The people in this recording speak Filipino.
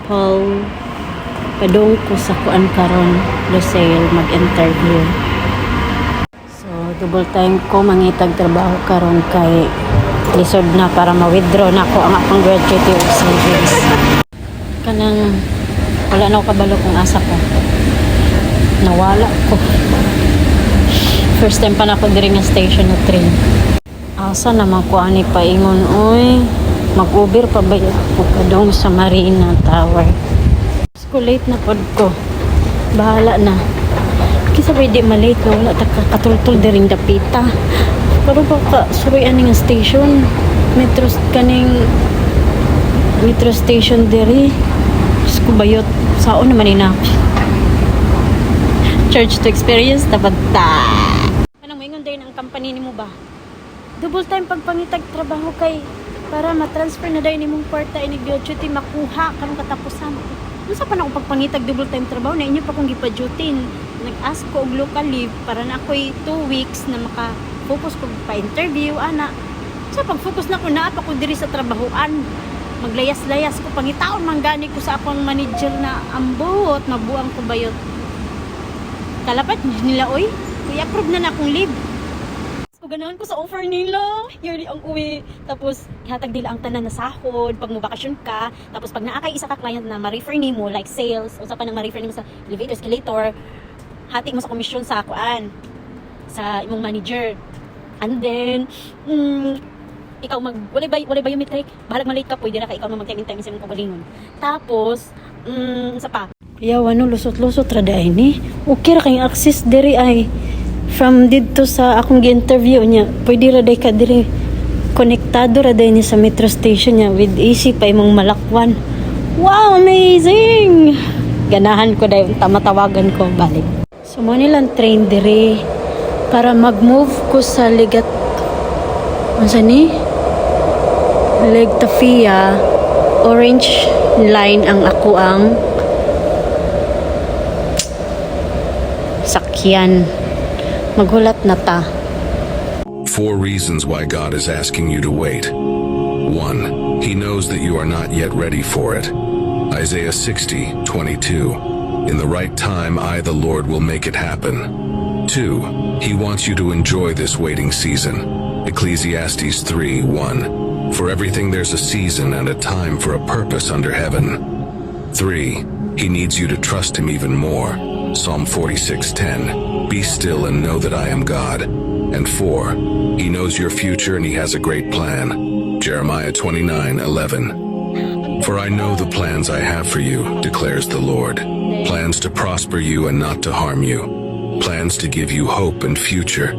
Paul, padung ko sa kuan karon, Lucille, mag-interview. So, double time ko mangitag trabaho karon kay lisod na para ma-withdraw na ko ang akong gratuity of savings. Kanang wala na ako kabalo kung asa ko. Nawala ko. First time pa na ako diri nga station na train. Asa naman ko ani paingon, oy. Mag-Uber pa ba ko kadong sa Marina Tower. Ko late na pod ko. Bahala na. Kisa pwede malate na wala ta katultul diring dapita. Pero baka suroy ani nga station. Metro station diri. Ko bayot. Saon naman ina. Church to experience dapat ta. Anong moingon din ang company nimo ba? Double time pagpangitag trabaho kay para ma-transfer na dahil nimong kwarta inig duty makuha karong katapusan. Unsa pa na ako pagpangitag double time trabaho na inyo pa kong gipa-duty. Nag-ask ko og local leave para na ako'y 2 weeks na maka-focus ko pa-interview ana. Sa pag-focus na ko na pa ko diri sa trabahoan. Maglayas-layas ko pangitaon manggani ko sa akong manager na ambot mabuang ko bayot. Kalapat nila oy, i-approve na akong leave. Ganahan ko sa offer nila. Yearly ang uwi. Tapos, hatag nila ang tanan na sahod. Pag mo bakasyon ka. Tapos, pag naakay isa ka client na ma-refer ni mo, like sales, o sa pa nang ma-refer ni mo sa elevator, escalator, hati mo sa komisyon sa kuan sa imong manager. And then, ikaw walay biometric. Bahalag malate ka, pwede na ka ikaw mag-time sa imong kagalingon. Tapos, sa pa. Kaya, lusot-lusot raday ni. Okay ra kayong access diri ay. From dito sa akong gi-interview niya, pwede ra day ka diri konektado ra day ni sa metro station niya with AC pa imong malakwan. Wow, amazing! Ganahan ko day tamatawagan ko balik. So mo nilang train diri para mag-move ko sa Legat unsa ni? Legtafia orange line ang ako ang sakyan. Maghulat na ta. 4 reasons why God is asking you to wait. 1. He knows that you are not yet ready for it. Isaiah 60:22. In the right time, I, the Lord, will make it happen. 2. He wants you to enjoy this waiting season. Ecclesiastes 3:1. For everything there's a season and a time for a purpose under heaven. 3. He needs you to trust him even more. Psalm 46:10. Be still and know that I am God. And 4. He knows your future and he has a great plan. Jeremiah 29:11. For I know the plans I have for you, declares the Lord. Plans to prosper you and not to harm you. Plans to give you hope and future.